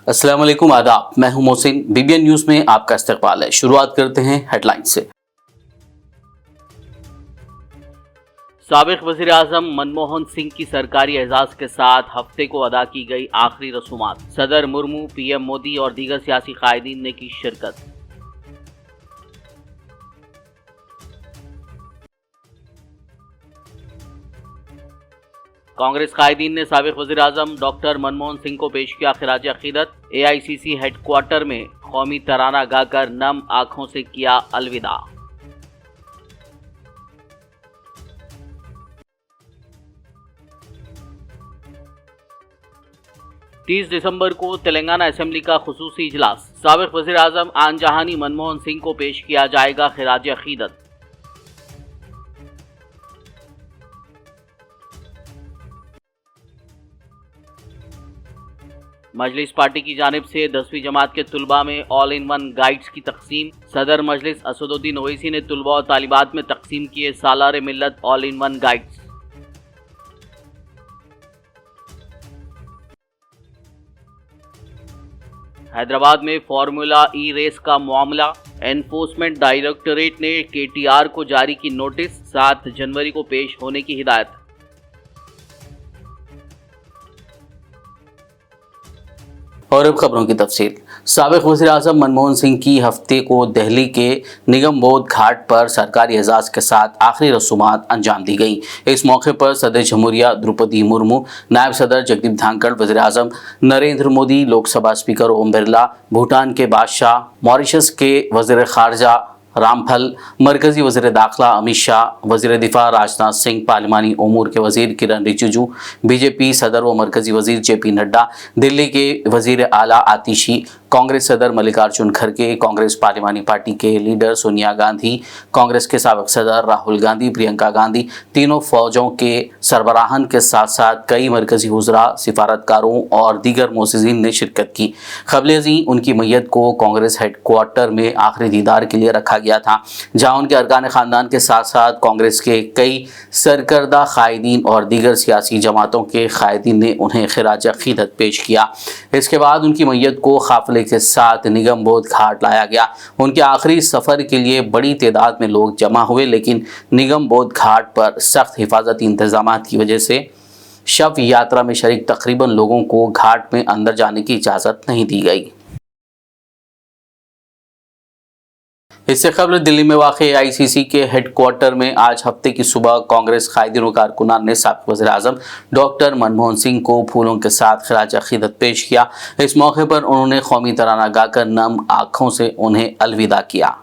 अस्सलाम वालेकुम, आदाब। मैं हूं मोहसिन। बीबीएन न्यूज में आपका इस्तकबाल है। शुरुआत करते हैं हेडलाइन से। साबिक वज़ीर आज़म मनमोहन सिंह की सरकारी एजाज के साथ हफ्ते को अदा की गई आखिरी रसूमात। सदर मुर्मू, पीएम मोदी और दीगर सियासी कायदीन ने की शिरकत। कांग्रेस कायदीन ने साबिक वज़ीर आज़म डॉक्टर मनमोहन सिंह को पेश किया खिराज अकीदत। एआईसीसी हेडक्वार्टर में कौमी तराना गाकर नम आंखों से किया अलविदा। तीस दिसंबर को तेलंगाना असेंबली का खुसूसी इजलास। साबिक वज़ीर आज़म आन जहानी मनमोहन सिंह को पेश किया जाएगा खिराज अकीदत। मजलिस पार्टी की जानिब से 10वीं जमात के तुलबा में ऑल इन वन गाइड्स की तकसीम। सदर मजलिस असदुद्दीन ओवैसी ने तुलबा और तालिबात में तकसीम किए सालार मिल्लत all in one guides. Hyderabad में फार्मूला ई रेस का मामला। एनफोर्समेंट डायरेक्टोरेट ने केटीआर को जारी की नोटिस। 7 जनवरी को पेश होने की हिदायत। और अब खबरों की तफसील। साबिक वज़ीर आज़म मनमोहन सिंह की हफ्ते को दिल्ली के निगम बोध घाट पर सरकारी एजाज़ के साथ आखिरी रसूमात अंजाम दी गई। इस मौके पर सदर जमहूरिया द्रौपदी मुर्मू, नायब सदर जगदीप धांकड़, वज़ीर आज़म नरेंद्र मोदी, लोकसभा स्पीकर ओम बिरला, भूटान के बादशाह, मॉरिशस के वज़ीर ख़ारजा रामफल, मरकजी वज़ीर दाखिला अमित शाह, वज़ीर दिफा राजनाथ सिंह, पार्लिमानी उमूर के वज़ीर किरण रिजिजू, बीजेपी सदर व मरकजी वज़ीर जेपी नड्डा, दिल्ली के वज़ीर आला आतिशी, कांग्रेस सदर मल्लिकार्जुन खड़गे, कांग्रेस पार्लिमानी पार्टी के लीडर सोनिया गांधी, कांग्रेस के साबिक सदर राहुल गांधी, प्रियंका गांधी, तीनों फौजों के सरबराहान के साथ साथ कई मरकजी वज़रा, सिफारतकारों और दीगर मोअज़्ज़िज़ीन ने शिरकत की। क़ब्ल-ए-ज़ीं उनकी मैयत को कांग्रेस हेडक्वार्टर में आखिरी दीदार के लिए रखा गया था, जहां उनके अरकान ख़ानदान के साथ साथ कांग्रेस के कई सरकर्दा कायदीन और दीगर सियासी जमातों के कायदीन ने उन्हें खिराज अक़ीदत पेश किया। इसके बाद उनकी मैयत को काफ़िले के साथ निगम बोध घाट लाया गया। उनके आखिरी सफ़र के लिए बड़ी तादाद में लोग जमा हुए, लेकिन निगम बोध घाट पर सख्त हिफाजती इंतजामात की वजह से शव यात्रा में शरीक तकरीबन लोगों को घाट में अंदर जाने की इजाज़त नहीं दी गई। इससे कबल दिल्ली में वाक़ एआईसीसी के हेडक्वार्टर में आज हफ्ते की सुबह कांग्रेस कायदीन व कारकुनान ने साबिक़ वज़ीर आज़म डॉक्टर मनमोहन सिंह को फूलों के साथ खिराज अक़ीदत पेश किया। इस मौके पर उन्होंने कौमी तराना गाकर नम आँखों से उन्हें अलविदा किया।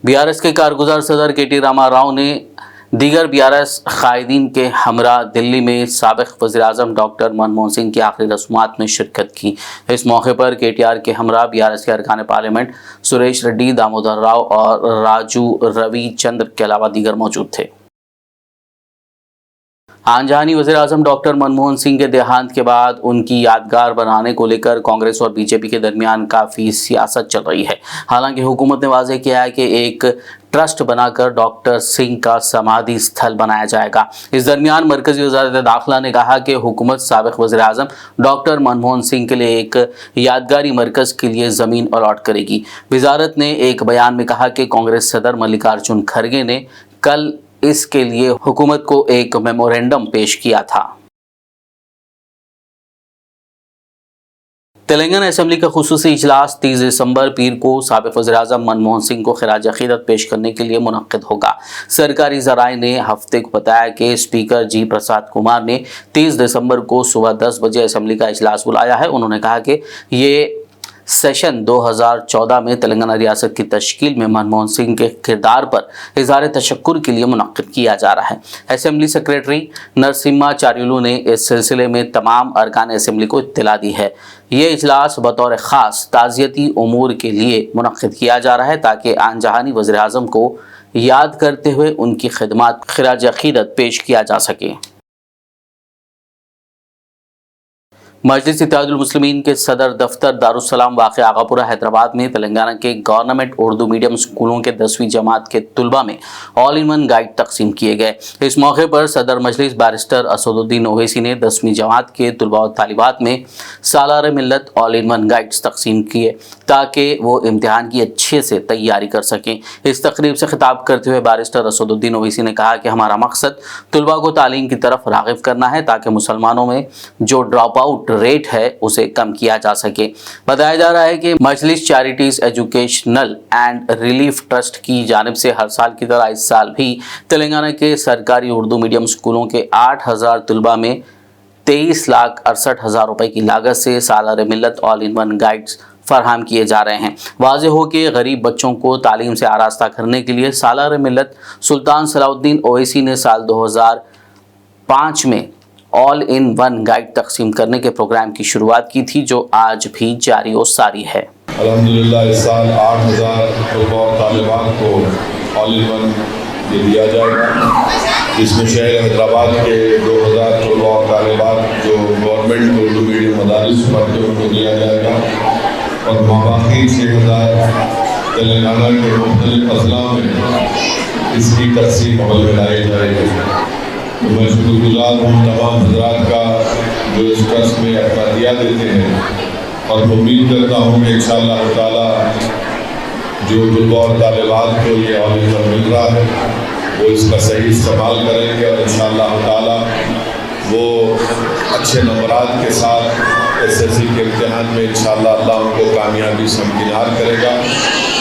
बीआरएस के कारगुजार सदर केटी रामा राव ने दीगर बीआरएस कायदीन के हमरा दिल्ली में साबिक़ वज़ीर आज़म डॉक्टर मनमोहन सिंह की आखिरी रस्मात में शिरकत की। इस मौके पर केटीआर के हमरा बीआरएस के अरकान पार्लियामेंट सुरेश रेड्डी, दामोदर राव और राजू रविचंद्र के अलावा दीगर मौजूद थे। आनजहानी वज़ीर आज़म डॉक्टर मनमोहन सिंह के देहांत के बाद उनकी यादगार बनाने को लेकर कांग्रेस और बीजेपी के दरमियान काफ़ी सियासत चल रही है। हालांकि हुकूमत ने वाज़ेह किया है कि एक ट्रस्ट बनाकर डॉक्टर सिंह का समाधि स्थल बनाया जाएगा। इस दरमियान मरकजी वज़ारत दाखिला ने कहा कि हुकूमत साबिक़ वज़ीर आज़म डॉक्टर मनमोहन सिंह के लिए एक यादगारी मरकज़ के लिए ज़मीन अलॉट करेगी। वज़ारत ने एक बयान में कहा कि कांग्रेस सदर मल्लिकार्जुन खड़गे ने कल इसके लिए हुकूमत को एक मेमोरेंडम पेश किया था। तेलंगाना असेंबली का खुसूसी इजलास 30 दिसंबर पीर को साबिक़ वज़ीर आज़म मनमोहन सिंह को खिराज अक़ीदत पेश करने के लिए मुनक़्क़िद होगा। सरकारी ज़राए ने हफ्ते को बताया कि स्पीकर जी प्रसाद कुमार ने 30 दिसंबर को सुबह 10 बजे असेंबली का इजलास बुलाया है। उन्होंने कहा कि ये सेशन 2014 में तेलंगाना रियासत की तश्कील में मनमोहन सिंह के किरदार पर इज़हार तशक्कुर के लिए मुनक्किद किया जा रहा है। असेंबली सेक्रेटरी नरसिम्हाचार्युलु ने इस सिलसिले में तमाम अरकान असेंबली को इत्तला दी है। ये इजलास बतौर ख़ास ताज़ियती उमूर के लिए मुनक्किद किया जा रहा है ताकि आन जहानी वज़ीर आज़म को याद करते हुए उनकी खिदमत खिराज अक़ीदत पेश किया जा सके। मजलिस इत्तेहादुल मुस्लिमीन के सदर दफ्तर दारुस्सलाम वाक़ आगापुरा हैदराबाद में तेलंगाना के गवर्नमेंट उर्दू मीडियम स्कूलों के 10वीं जमात के तुलबा में ऑल इन वन गाइड तकसीम किए गए। इस मौके पर सदर मजलिस बैरिस्टर असदुद्दीन ओवैसी ने 10वीं जमात के तुलबा और तालिबात में सालार मिल्लत ऑल इन वन गाइड्स तकसीम किए ताकि वो इम्तिहान की अच्छे से तैयारी कर सकें। इस तकरीब से खिताब करते हुए बैरिस्टर असदुद्दीन ओवैसी ने कहा कि हमारा मकसद तुलबा को तालीम की तरफ राग़िब करना है ताकि मुसलमानों में जो ड्रॉप आउट रेट है उसे कम किया जा सके। बताया जा रहा है कि Majlis charities educational and relief trust की जानिब से हर साल की तरह इस साल भी तेलंगाना के सरकारी उर्दू मीडियम स्कूलों के 8000 तुलबा में 23,68,000 रुपए की लागत से सालार मिल्लत ऑल इन वन गाइड्स फराहम किए जा रहे हैं। वाज़ेह हो कि गरीब बच्चों को तालीम से आरास्ता करने के लिए सालार मिल्लत सुल्तान सलाउद्दीन ओवैसी ने साल 2005 में ऑल इन वन गाइड तकसीम करने के प्रोग्राम की शुरुआत की थी, जो आज भी जारी और सारी है। अल्हम्दुलिल्लाह इस साल 8000 तलबा और तालिबात को ऑल इन वन ये दिया जाएगा, जिसमें शहर हैदराबाद के 2000 तलबा और तालिबात जो गवर्नमेंट उर्दू मीडियम मदारिस पढ़ते हैं उनको दिया जाएगा और बाकी 6000 तेलंगाना के मुख्तलिफ अजला में इसकी तकसीम अमल में लाई जाएगी। तो मैं शुक्रगुजार हूँ तमाम हजरात का जो इस ट्रस्ट में अपना दिया देते हैं और उम्मीद करता हूँ कि इंशाअल्लाह ताला जो तलबा और तालिबात को ये ऑल इन वन मिल रहा है वो इसका सही इस्तेमाल करेंगे और इंशाअल्लाह ताला वो अच्छे नंबरात के साथ SSC के इम्तिहान में इंशाअल्लाह अल्लाह उनको कामयाबी से हमकिनार करेगा।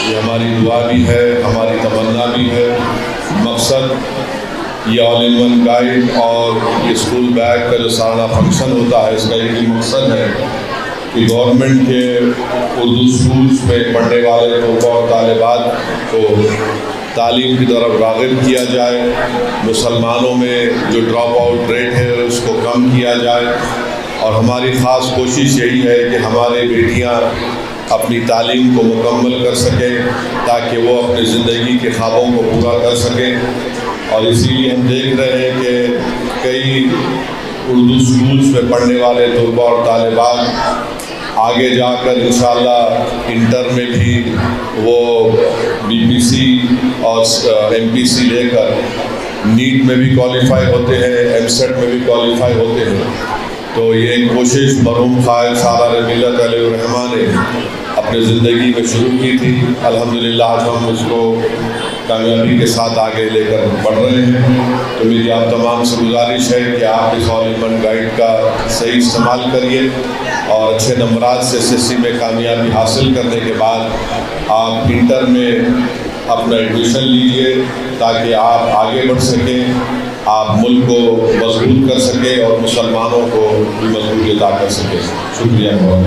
ये हमारी दुआ भी है, हमारी तमन्ना भी है। मकसद ये ऑल इन वन गाइड और ये स्कूल बैग का जो सारा फंक्शन होता है इसका एक ही मकसद है कि गवर्नमेंट के उर्दू स्कूल्स में पढ़ने वाले तलबा और तालिबात को तालीम की तरफ राग़िब किया जाए, मुसलमानों में जो ड्रॉप आउट रेट है उसको कम किया जाए और हमारी ख़ास कोशिश यही है कि हमारे बेटियां अपनी तालीम को मुकम्मल कर सकें ताकि वो अपनी ज़िंदगी के ख्वाबों को पूरा कर सकें। और इसीलिए हम देख रहे हैं कि कई उर्दू स्कूल्स में पढ़ने वाले तलबा और तालिबात आगे जाकर इंशाअल्लाह इंटर में भी वो BPC और MPC लेकर नीट में भी क्वालिफाई होते हैं, MSET में भी क्वालिफाई होते हैं। तो ये कोशिश मरहूम क़ाइद सालार मिल्लत अलैहिर्रहमान ने अपनी ज़िंदगी में शुरू की थी। अल्हम्दुलिल्लाह आज हम उसको कामयाबी के साथ आगे लेकर बढ़ रहे हैं। तो मेरी आप तमाम से गुजारिश है कि आप इस ऑल इन वन गाइड का सही इस्तेमाल करिए और अच्छे नंबरात से SSC में कामयाबी हासिल करने के बाद आप इंटर में अपना एडमिशन लीजिए ताकि आप आगे बढ़ सकें, आप मुल्क को मजबूत कर सकें और मुसलमानों को भी मजबूती अता कर सकें। शुक्रिया बहुत।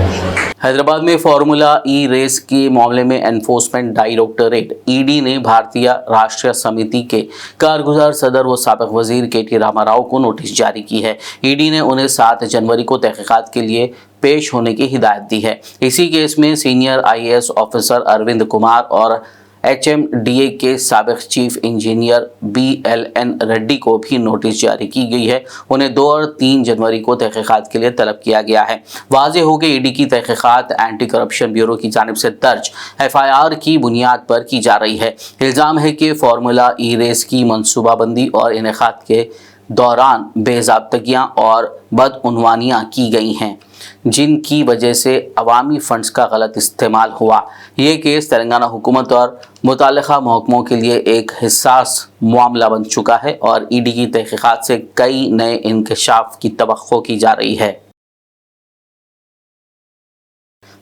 हैदराबाद में फार्मूला ई रेस के मामले में एनफोर्समेंट डायरेक्टरेट ED ने भारतीय राष्ट्रीय समिति के कारगुजार सदर व साबिक वजीर KT रामाराव को नोटिस जारी की है। ED ने उन्हें 7 जनवरी को तहकीकात के लिए पेश होने की हिदायत दी है। इसी केस में senior IAS officer Arvind Kumar और HMDA के साबिक चीफ इंजीनियर BLN रेड्डी को भी नोटिस जारी की गई है। उन्हें 2 और 3 जनवरी को तहकीकात के लिए तलब किया गया है। वाज़ेह हो कि ED की तहकीकात एंटी करप्शन ब्यूरो की जानिब से दर्ज FIR की बुनियाद पर की जा रही है। इल्ज़ाम है कि फार्मूला ई रेस की मनसूबाबंदी और इनेकाद के दौरान बेज़ाब्तगियाँ और बदउनवानियाँ की गई हैं, जिनकी वजह से अवामी फ़ंड्स का गलत इस्तेमाल हुआ। ये केस तेलंगाना हुकूमत और मुताल्लिक़ा महकमों के लिए एक हिस्सास मामला बन चुका है और ED की तहकीकात से कई नए इंकशाफ की तवक्को की जा रही है।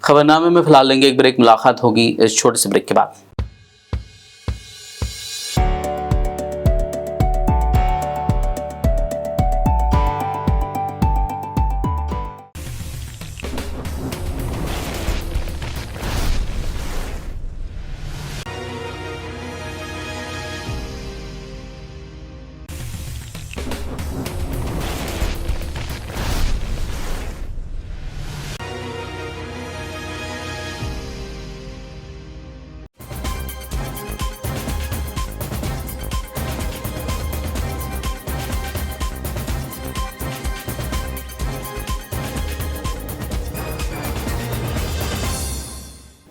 खबरनामे में फ़िलहाल लेंगे एक ब्रेक, मुलाकात होगी इस छोटे से ब्रेक के बाद।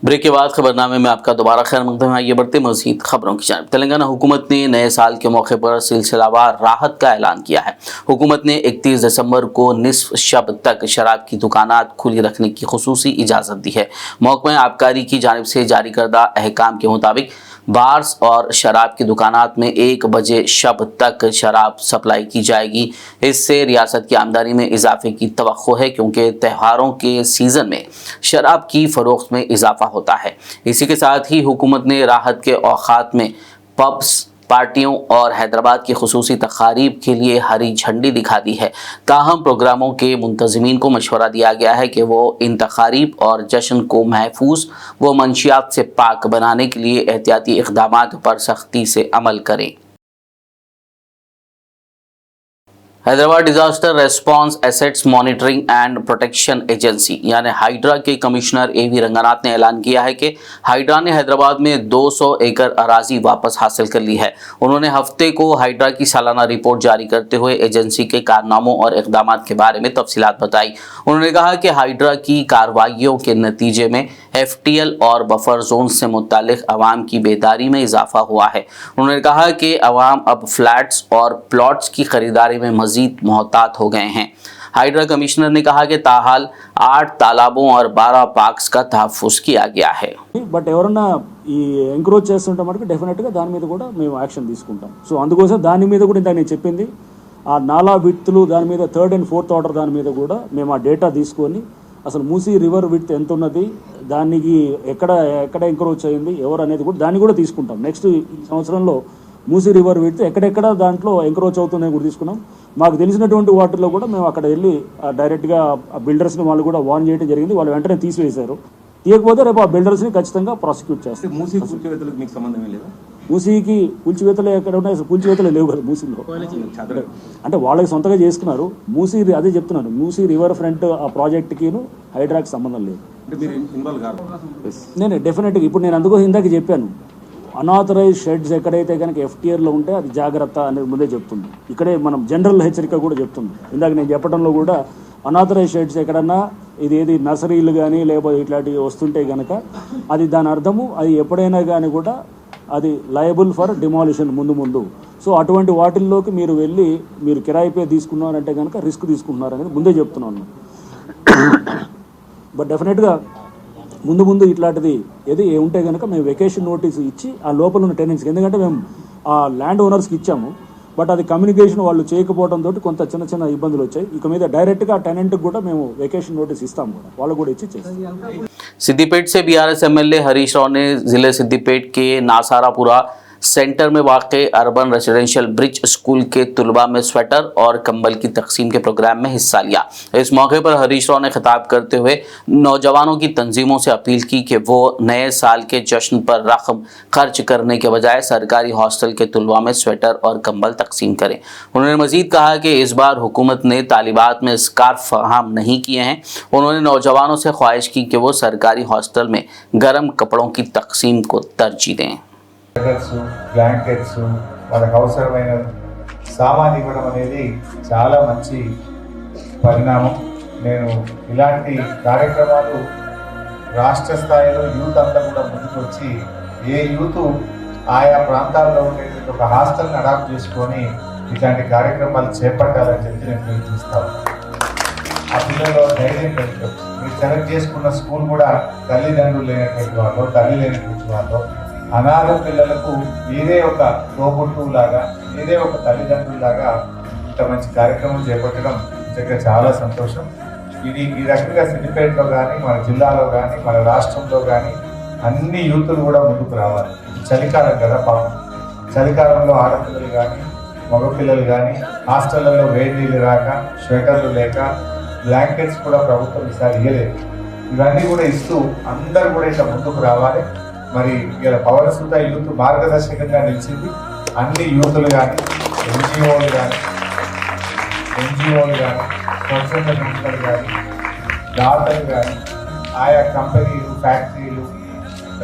ब्रेक के बाद खबरनामे में आपका दोबारा खैर मकदम है। आइए बढ़ते मज़ीद खबरों की जानिब। तेलंगाना हुकूमत ने नए साल के मौके पर सिलसिलावार राहत का ऐलान किया है। हुकूमत ने 31 दिसंबर को निस्फ शब तक शराब की दुकानात खुली रखने की खुसूसी इजाज़त दी है। महकमा आबकारी की जानिब से जारी करदा अहकाम के मुताबिक बार्स और शराब की दुकानात में 1 बजे शब तक शराब सप्लाई की जाएगी। इससे रियासत की आमदनी में इजाफे की तवक्को है, क्योंकि त्योहारों के सीज़न में शराब की फ़रोख्त में इजाफा होता है। इसी के साथ ही हुकूमत ने राहत के औकात में पब्स, पार्टियों और हैदराबाद की खुसूसी तकारीब के लिए हरी झंडी दिखा दी है। ताहम प्रोग्रामों के मुंतज़मीन को मशवरा दिया गया है कि वो इन तकारीब और जश्न को महफूज व मंशियात से पाक बनाने के लिए एहतियाती इक़दामात पर सख्ती से अमल करें। Hyderabad disaster response assets monitoring and protection agency यानी हाइड्रा के कमिश्नर AV रंगानाथ ने ऐलान किया है कि हाइड्रा ने हैदराबाद में 200 एकड़ अराजी वापस हासिल कर ली है। उन्होंने हफ्ते को हाइड्रा की सालाना रिपोर्ट जारी करते हुए एजेंसी के कारनामों और इक़दामात के बारे में तफसीलात बताई। उन्होंने कहा कि हाइड्रा की कार्रवाइयों के नतीजे में FTL और बफर जोन से मुतालिक अवाम की बेदारी में इजाफा हुआ है। उन्होंने कहा कि अवाम अब फ्लैट्स और प्लॉट्स की खरीदारी में मजीद मोहतात हो गए हैं। हाइड्रा कमिश्नर ने कहा कि ताहाल 8 तालाबों और 12 पार्क्स का तहफ़्फ़ुज़ किया गया है। బట్ ఎవరన్నా ఈ ఎంక్రోచ్ చేస్తుంటే మనకు డెఫినెట్గా దాని మీద కూడా మేము యాక్షన్ తీసుకుంటాం. సో అందుకోసం దాని మీద కూడా ఇంత నేను చెప్పింది ఆ నాలా విడ్త్లు దాని మీద 3rd and 4th ఆర్డర్ దాని మీద కూడా మేము ఆ డేటా తీసుకొని అసలు మూసీ రివర్ విడ్త్ ఎంత ఉన్నది, దానికి ఎక్కడ ఎంక్రోచ్ అయింది ఎవరు అనేది కూడా దాన్ని కూడా తీసుకుంటాం. నెక్స్ట్ సంవత్సరంలో మూసీ రివర్ విడ్త్ ఎక్కడెక్కడ దాంట్లో ఎంక్రోచ్ అవుతుందని కూడా తీసుకున్నాం. మాకు తెలిసినటువంటి వాటిలో కూడా మేము అక్కడ వెళ్ళి డైరెక్ట్గా ఆ బిల్డర్స్ని వాళ్ళు కూడా వార్న్ చేయడం జరిగింది. వాళ్ళు వెంటనే తీసివేశారు. తీయకపోతే రేపు ఆ బిల్డర్స్ని ఖచ్చితంగా ప్రాసిక్యూట్ చేస్తారు. మూసీ కూల్చివేతలకు మీకు సంబంధం లేదా? మూసీకి కూల్చివేతలు ఎక్కడ ఉన్నాయి? అసలు కూల్చివేతలు లేవు కదా మూసీలో. అంటే వాళ్ళకి సొంతగా చేసుకున్నారు. మూసీ అదే చెప్తున్నాను, మూసీ రివర్ ఫ్రంట్ ఆ ప్రాజెక్ట్కిను హైడ్రాకి సంబంధం లేదు. నేను డెఫినెట్గా ఇప్పుడు నేను అందుకో ఇందాక చెప్పాను, అనాథరైజ్ షెడ్స్ ఎక్కడైతే కనుక FTRలో ఉంటే అది జాగ్రత్త అనేది ముందే చెప్తుంది. ఇక్కడే మనం జనరల్ హెచ్చరిక కూడా చెప్తుంది. ఇందాక నేను చెప్పడంలో కూడా అనాథరైజ్ షెడ్స్ ఎక్కడన్నా ఏది నర్సరీలు కానీ లేకపోతే ఇట్లాంటివి వస్తుంటే కనుక అది దాని అర్థము అది ఎప్పుడైనా కానీ కూడా అది లయబుల్ ఫర్ డిమాలిషన్ ముందు. సో అటువంటి వాటిల్లోకి మీరు వెళ్ళి మీరు కిరాయిపై తీసుకున్నారంటే కనుక రిస్క్ తీసుకుంటున్నారనేది ముందే చెప్తున్నాను. బట్ డెఫినెట్గా ముందు ఇట్లాంటిది ఏది ఉంటే కనుక మేము వెకేషన్ నోటీస్ ఇచ్చి ఆ లోపల ఉన్న టెనెంట్స్కి, ఎందుకంటే మేము ఆ ల్యాండ్ ఓనర్స్కి ఇచ్చాము, బట్ అది కమ్యూనికేషన్ వాళ్ళు చేయకపోవడంతో కొంత చిన్న ఇబ్బందులు వచ్చాయి. ఇక మీద డైరెక్ట్గా టెనెంట్కి కూడా మేము వెకేషన్ నోటీస్ ఇస్తాము కూడా, వాళ్ళు కూడా ఇచ్చి చేస్తాం. सिद्दीपेट से BRS MLA हरीश राव ने जिले सिद्दीपेट के नासारापुरा सेंटर में वाक़े अर्बन रेसिडेंशियल ब्रिज स्कूल के तुलबा में स्वेटर और कंबल की तकसीम के प्रोग्राम में हिस्सा लिया। इस मौके पर हरीश राव ने खिताब करते हुए नौजवानों की तंजीमों से अपील की कि वो नए साल के जश्न पर रकम खर्च करने के बजाय सरकारी हॉस्टल के तुलबा में स्वेटर और कंबल तकसीम करें। उन्होंने मजीद कहा कि इस बार हुकूमत ने तालिबात में स्कार्फ फराहम नहीं किए हैं। उन्होंने नौजवानों से ख्वाहिश की कि वो सरकारी हॉस्टल में गर्म कपड़ों की तकसीम को तरजीह दें। బ్లాంకెట్స్ వాళ్ళకి అవసరమైన సామాన్ ఇవ్వడం అనేది చాలా మంచి పరిణామం. నేను ఇలాంటి కార్యక్రమాలు రాష్ట్ర స్థాయిలో యూత్ అంతా కూడా ముందుకొచ్చి ఏ యూత్ ఆయా ప్రాంతాల్లో ఉండే ఒక హాస్టల్ని అడాప్ట్ చేసుకొని ఇలాంటి కార్యక్రమాలు చేపట్టాలని చెప్పి నేను పిలుపునిస్తాను. ఆ పిల్లలు ధైర్యం పెంచు. మీరు సెలెక్ట్ చేసుకున్న స్కూల్ కూడా తల్లిదండ్రులు లేనటువంటి వాళ్ళు, తల్లి లేనటువంటి వాళ్ళు, అనాథ పిల్లలకు ఏదే ఒక తోబుట్టులాగా ఏదే ఒక తల్లిదండ్రులాగా ఇంత మంచి కార్యక్రమం చేపట్టడం నిజంగా చాలా సంతోషం. ఇది ఈ రకంగా సిద్దిపేటలో కానీ మన జిల్లాలో కానీ మన రాష్ట్రంలో కానీ అన్ని యూతులు కూడా ముందుకు రావాలి. చలికాలం కదా పాపం, చలికాలంలో ఆడపిల్లలు కానీ మగపిల్లలు కానీ హాస్టళ్లలో వేడి నీళ్ళు రాక, స్వెటర్లు లేక, బ్లాంకెట్స్ కూడా ప్రభుత్వం ఈసారి ఇవ్వలేదు. ఇవన్నీ కూడా ఇస్తూ అందరూ కూడా ఇట్లా ముందుకు రావాలి. మరి ఇలా పౌరసుత యూత్ మార్గదర్శకంగా నిలిచింది. అన్ని యూతులు కానీ ఎన్జిఓలు కానీ స్వచ్ఛంద సంస్థలు కానీ దాతలు కానీ ఆయా కంపెనీలు, ఫ్యాక్టరీలు,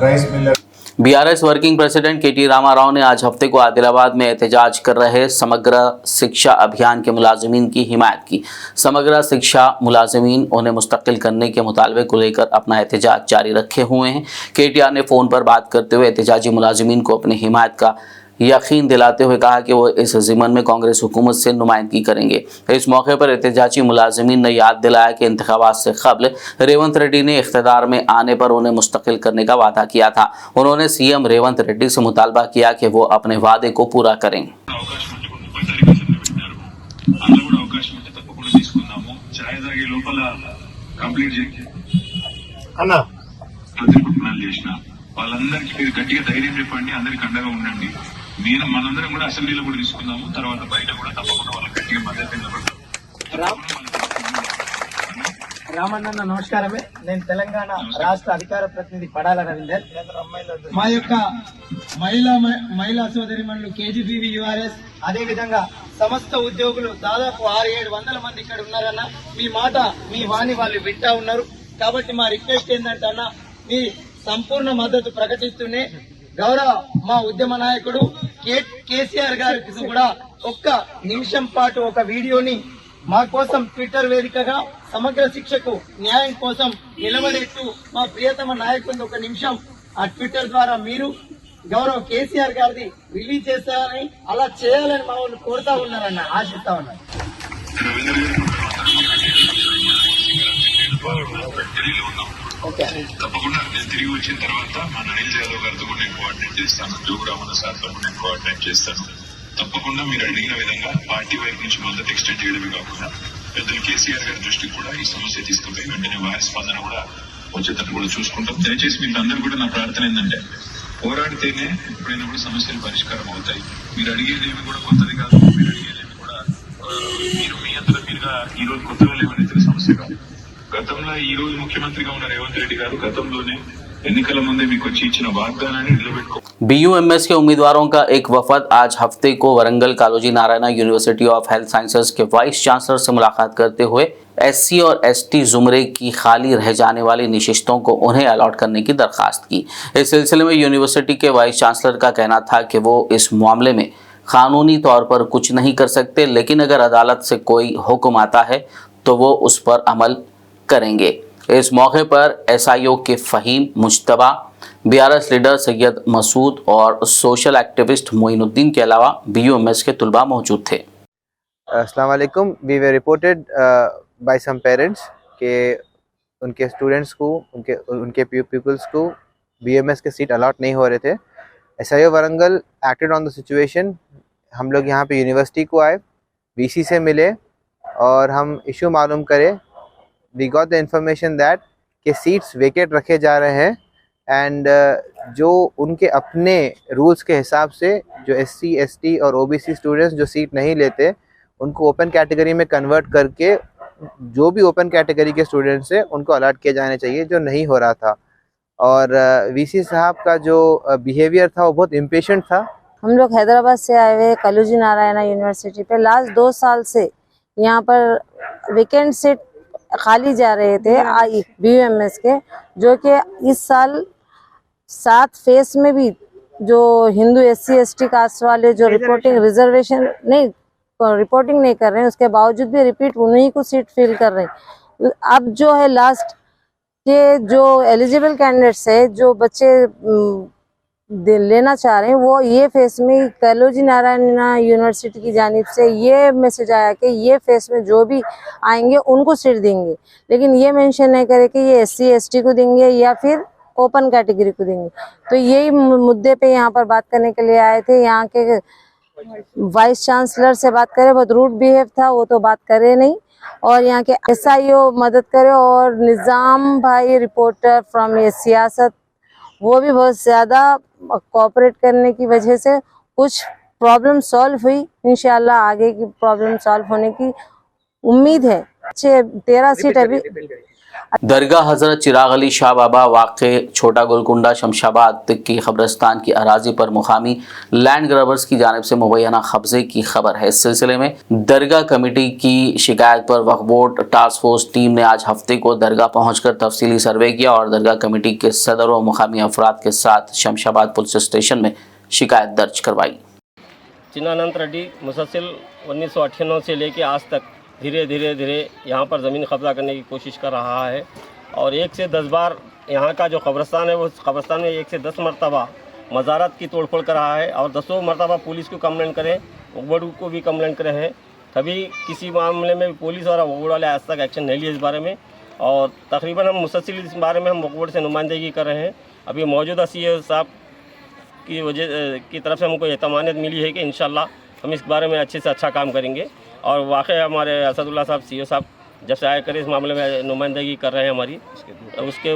rice miller BRS working president KT Rama Rao ने आज हफ्ते को आदिलाबाद में एहतजाज कर रहे समग्र शिक्षा अभियान के मुलाजिमीन की हिमायत की। समग्र शिक्षा मुलाजिमीन उन्हें मुस्तकिल करने के मुतालबे को लेकर अपना एहतजाज जारी रखे हुए हैं। केटीआर ने फ़ोन पर बात करते हुए एहतजाजी मुलाजिमीन को अपनी हिमायत का यकीन दिलाते हुए कहा कि वो इस ज़िमन में कांग्रेस हुकूमत से नुमाइंदगी करेंगे। इस मौके पर एहतजाजी मुलाजिमीन ने याद दिलाया कि इंतखाबात से कबल रेवंत रेड्डी ने इख्तियार में आने पर उन्हें मुस्तकिल करने का वादा किया था। उन्होंने सीएम रेवंत रेड्डी से मुतालबा किया कि वो अपने वादे को पूरा करें। వాళ్ళందరికీ మీరు గట్టిగా ధైర్యం చెప్పండి, అందరికి అండగా ఉండండి. మనందరం కూడా అసెంబ్లీలో కూడా తీసుకుందాము, తర్వాత బయట కూడా తప్పకుండా వాళ్ళకి గట్టిగా మద్దతు నిలబడతాం. రామన్న నమస్కారమే. నేను తెలంగాణ రాష్ట్ర అధికార ప్రతినిధి పడాల రవీందర్. మా యొక్క మహిళా సోదరిమణులు కేజీబీవీ యూఆర్ఎస్ అదే విధంగా సమస్త ఉద్యోగులు దాదాపు 600-700 మంది ఇక్కడ ఉన్నారన్న. మీ మాట మీ వాణి వాళ్ళు వింటా ఉన్నారు. కాబట్టి మా రిక్వెస్ట్ ఏంటంటే అన్న, మీ సంపూర్ణ మద్దతు ప్రకటిస్తూనే గౌరవ మా ఉద్యమ నాయకుడు కేసీఆర్ గారికి కూడా ఒక్క నిమిషం పాటు ఒక వీడియోని మా కోసం ట్విట్టర్ వేదికగా సమగ్ర శిక్షకు న్యాయం కోసం నిలబడేట్టు మా ప్రియతమ నాయకుడిని ఒక నిమిషం ఆ ట్విట్టర్ ద్వారా మీరు గౌరవ కేసీఆర్ గారిది రిలీజ్ చేస్తారని, అలా చేయాలని మా వాళ్ళు కోరుతా ఉన్నారన్న, ఆశిస్తా ఉన్నారు. తప్పకుండా నేను తిరిగి వచ్చిన తర్వాత మా నరేంద్ర యాదవ్ గారితో కూడా నేను కోఆర్డినేట్ చేస్తాను, జోగురామన్న సార్తో కూడా నేను కోఆర్డినేట్ చేస్తాను. తప్పకుండా మీరు అడిగిన విధంగా పార్టీ వైపు నుంచి మద్దతు ఎక్స్టెండ్ చేయడమే కాకుండా పెద్దలు కేసీఆర్ గారి దృష్టికి కూడా ఈ సమస్య తీసుకుపోయి వెంటనే వారి స్పందన కూడా వచ్చేటట్టు కూడా చూసుకుంటాం. దయచేసి మీరు అందరూ కూడా నా ప్రార్థన ఏంటంటే, పోరాడితేనే ఎప్పుడైనా కూడా సమస్యలు పరిష్కారం అవుతాయి. మీరు అడిగేది ఏమి కూడా కొత్తది కాదు, మీరు అడిగేది ఏమి కూడా మీరు మీ అంతలో మీరుగా ఈ రోజు కొత్తగా లేవనైతే సమస్య కాదు. గతంలో ఈ రోజు ముఖ్యమంత్రిగా ఉన్న రేవంత్ రెడ్డి గారు గతంలోనే ఎన్నికల ముందే మీకు వచ్చి ఇచ్చిన వాగ్దానాన్ని నిలబెట్టుకో BUMS के उम्मीदवारों का एक वफद आज हफ्ते को Warangal Kaloji Narayana university of health sciences के वाइस चांसलर से मुलाकात करते हुए SC और ST जुमरे की खाली रह जाने वाली निशिस्तों को उन्हें अलॉट करने की दरख्वास्त की। इस सिलसिले में यूनिवर्सिटी के वाइस चांसलर का कहना था कि वो इस मामले में कानूनी तौर पर कुछ नहीं कर सकते, लेकिन अगर अदालत से कोई हुक्म आता है तो वो उस पर अमल करेंगे। इस मौके पर SIO के फ़हीम मुज्तबा, BRS लीडर सैयद मसूद और सोशल एक्टिविस्ट मोइनुद्दीन के अलावा BUMS के तुलबा मौजूद थे। अस्सलाम वालेकुम। We were reported by some parents के उनके स्टूडेंट्स को उनके पीपल्स को BUMS के सीट अलॉट नहीं हो रहे थे। SIO Warangal acted on the situation. हम लोग यहाँ पे यूनिवर्सिटी को आए, VC से मिले और हम इशू मालूम करे। We got the information that के सीट्स वेकेट रखे जा रहे हैं एंड जो उनके अपने रूल्स के हिसाब से जो SC ST और OBC स्टूडेंट्स जो सीट नहीं लेते उनको ओपन कैटेगरी में कन्वर्ट करके जो भी ओपन कैटेगरी के स्टूडेंट्स हैं उनको अलॉट किए जाने चाहिए, जो नहीं हो रहा था। और VC साहब का जो बिहेवियर था वो बहुत इम्पेशेंट था। हम लोग हैदराबाद से आए हुए कालोजी नारायणा यूनिवर्सिटी पे लास्ट 2 साल से यहाँ पर वेकेंट सीट खाली जा रहे थे BUMS के, जो कि इस साल 7 फेस में भी जो हिंदू SC ST कास्ट वाले जो रिपोर्टिंग नहीं कर रहे हैं, उसके बावजूद भी रिपीट उन्हीं को सीट फिल कर रहे हैं। अब जो है लास्ट के जो एलिजिबल कैंडिडेट्स है, जो बच्चे लेना चाह रहे हैं, वो ये फेस में कालोजी नारायणा यूनिवर्सिटी की जानिब से ये मैसेज आया कि ये फेस में जो भी आएंगे उनको सीट देंगे, लेकिन ये मेंशन नहीं करे कि ये SC ST को देंगे या फिर ओपन कैटेगरी को देंगे। तो यही मुद्दे पे यहाँ पर बात करने के लिए आए थे। यहाँ के वाइस चांसलर से बात करें, बहुत रूड बिहेव था, वो तो बात करे नहीं। और यहाँ के SIO मदद करे और निज़ाम भाई रिपोर्टर फ्रॉम सियासत, वो भी बहुत ज़्यादा कोऑपरेट करने की वजह से कुछ प्रॉब्लम सॉल्व हुई। इंशाल्लाह आगे की प्रॉब्लम सॉल्व होने की उम्मीद है। 13 सीट अभी दरगाह हजरत चिराग अली शाह बाबा वाक़े छोटा गोलकुंडा शमशाबाद की कब्रिस्तान की अराजी पर मुकामी लैंड ग्रैबर्स की जानिब से मुबैना कब्जे की खबर है। इस सिलसिले में दरगाह कमेटी की शिकायत पर वक्फ बोर्ड टास्क फोर्स टीम ने आज हफ्ते को दरगाह पहुंचकर तफसीली सर्वे किया और दरगाह कमेटी के सदर व मुकामी अफराद के साथ शमशाबाद पुलिस स्टेशन में शिकायत दर्ज करवाई। चिन्नानंद रेड्डी मुसलसल 1998 से लेकर आज तक धीरे धीरे यहाँ पर ज़मीन कब्जा करने की कोशिश कर रहा है और 1 से 10 बार यहाँ का जो कब्रिस्तान है वो कब्रिस्तान में 1 से 10 मरतबा मज़ारत की तोड़फोड़ कर रहा है और 10 मरतबा पुलिस को कंप्लेंट करे, वक्फ को भी कंप्लेंट करे हैं, तभी किसी मामले में पुलिस और वक्फ वाले आज तक एक्शन नहीं लिए इस बारे में। और तकरीबन हम मुसलसल इस बारे में हम वक्फ से नुमाइंदगी कर रहे हैं। अभी मौजूदा सीओ साहब की वजह की तरफ से हमको एतमानियत मिली है कि इंशाल्लाह हम इस बारे में अच्छे से अच्छा काम करेंगे और वाकई हमारे असदुल्ला साहब सीओ साहब जब से आए करे इस मामले में नुमाइंदगी कर रहे हैं हमारी उसके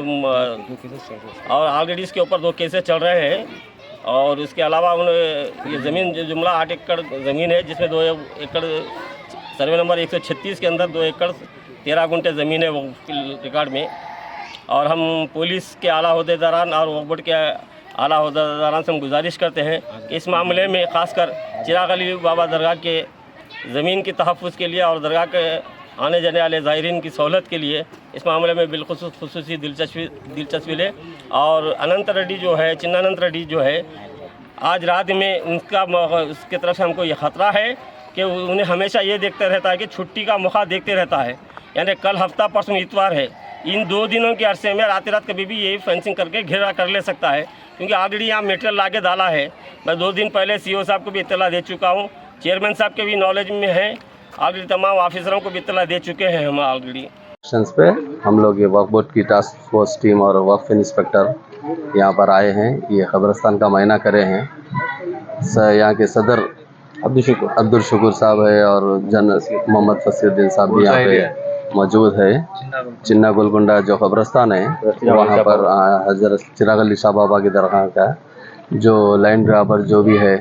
और ऑलरेडी इसके ऊपर 2 केसेस चल रहे हैं और इसके अलावा उन्हें ये ज़मीन जो जुमला 8 एकड़ ज़मीन है जिसमें 2 एकड़ सर्वे नंबर 136 के अंदर 2 एकड़ 13 गुंठे ज़मीन है वो रिकॉर्ड में। और हम पुलिस के आला अहदेदारान और वक्फ बोर्ड के आला अहदेदारान से हम गुजारिश करते हैं कि इस मामले में ख़ासकर चिराग अली बाबा दरगाह के ज़मीन की तहफ़्फ़ुज़ के लिए और दरगाह के आने जाने वाले ज़ायरीन की सहूलत के लिए इस मामले में बिलखुसूस खुसूसी दिलचस्पी ले। और अनंत रेड्डी जो है चिन्नानंद रेड्डी जो है आज रात में उसके तरफ से हमको ये ख़तरा है कि उन्हें हमेशा ये देखते रहता है कि छुट्टी का मौका देखते रहता है, यानी कल हफ्ता परसों इतवार है, इन 2 दिनों के अरसे में रात कभी भी यही फेंसिंग करके घेरा कर ले सकता है क्योंकि ऑलरेडी यहाँ मेटेरियल ला के डाला है। मैं 2 दिन पहले सीओ साहब को भी इत्तला दे चुका हूँ, चेयरमैन साहब के भी नॉलेज में है, ऑलरेडी तमाम ऑफिसरों को भी इत्तला दे चुके हैं हम ऑलरेडी। पे हम लोग ये वक्फ बोर्ड की टास्क फोर्स टीम और वक्फ इंस्पेक्टर यहाँ पर आए हैं, ये कब्रिस्तान का मायना करे हैं। यहाँ के सदर अब्दुल शुक्र साहब है और जनरल मोहम्मद फसीउद्दीन साहब भी यहाँ पे मौजूद है। चिन्ना गोलकुंडा जो कब्रिस्तान है वहाँ पर हजरत चिराग अली शाह बाबा की दरगाह का जो लैंड ग्रैबर जो भी है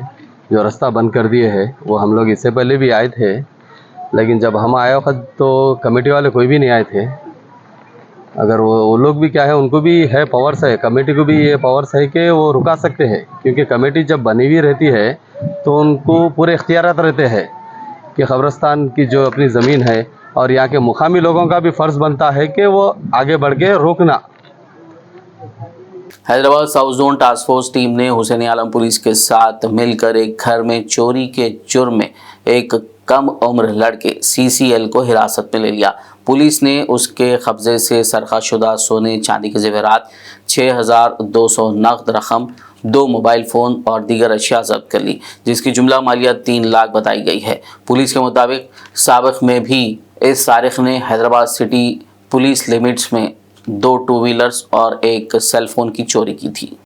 जो रास्ता बंद कर दिए है वो हम लोग इससे पहले भी आए थे, लेकिन जब हम आए वक्त तो कमेटी वाले कोई भी नहीं आए थे। अगर वो लोग भी क्या है उनको भी है पावर्स है, कमेटी को भी ये पावर्स है कि वो रुका सकते हैं क्योंकि कमेटी जब बनी हुई रहती है तो उनको पूरे इख्तियारात रहते हैं कि कब्रिस्तान की जो अपनी ज़मीन है और यहाँ के मुकामी लोगों का भी फ़र्ज़ बनता है कि वो आगे बढ़ के रोकना। Hyderabad south zone task force team ने हुसैन आलम पुलिस के साथ मिलकर एक घर में चोरी के जुर्म में एक कम उम्र लड़के CCL को हिरासत में ले लिया। पुलिस ने उसके कब्जे से सरखाशुदा सोने चांदी के जेवरात 6200 नकद रकम 2 मोबाइल फ़ोन और दीगर अशिया जब्त कर ली, जिसकी जुमला मालियत 3 लाख बताई गई है। पुलिस के मुताबिक साबिक़ में भी इस सारिक ने हैदराबाद सिटी पुलिस लिमिट्स में 2 टू व्हीलर्स और एक सेल फोन की चोरी की थी।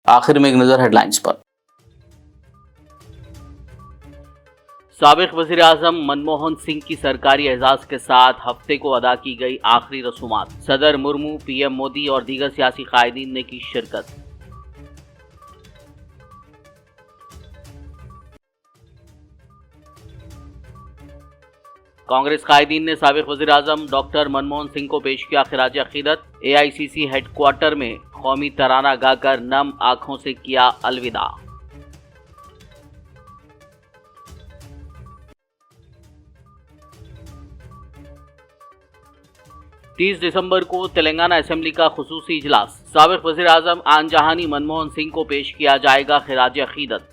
आखिर में एक नज़र हेडलाइंस पर। साबिक़ वज़ीर आज़म मनमोहन सिंह की सरकारी एजाज़ के साथ हफ्ते को अदा की गई आखिरी रसूमात। सदर मुर्मू, PM मोदी और दीगर सियासी कायदीन ने की शिरकत। कांग्रेस कायदीन ने साबिक़ वज़ीर आज़म डॉक्टर मनमोहन सिंह को पेश किया खिराज अक़ीदत। AICC हेडक्वार्टर में कौमी तराना गाकर नम आंखों से किया अलविदा। तीस दिसंबर को तेलंगाना असेंबली का खुसूसी इजलास। साबिक़ वज़ीर आज़म आन जहानी मनमोहन सिंह को पेश किया जाएगा खिराज अक़ीदत।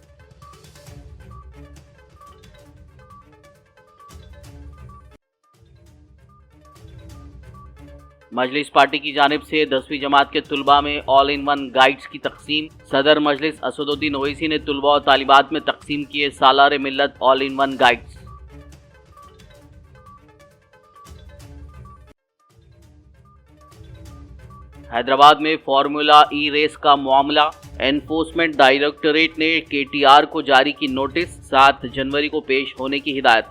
मजलिस पार्टी की जानिब से 10वीं जमात के तुलबा में ऑल इन वन गाइड्स की तकसीम। सदर मजलिस असदुद्दीन ओवैसी ने तुलबा और तालिबात में तकसीम किए सालार मिल्लत all in one guides. Hyderabad में फार्मूला ई रेस का मामला। एनफोर्समेंट डायरेक्टोरेट ने KTR को जारी की नोटिस, 7 जनवरी को पेश होने की हिदायत।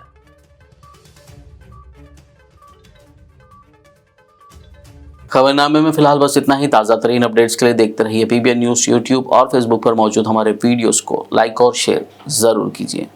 खबरनामे में फिलहाल बस इतना ही। ताज़ा तरीन अपडेट्स के लिए देखते रहिए PBN न्यूज़। यूट्यूब और फेसबुक पर मौजूद हमारे वीडियोस को लाइक और शेयर ज़रूर कीजिए।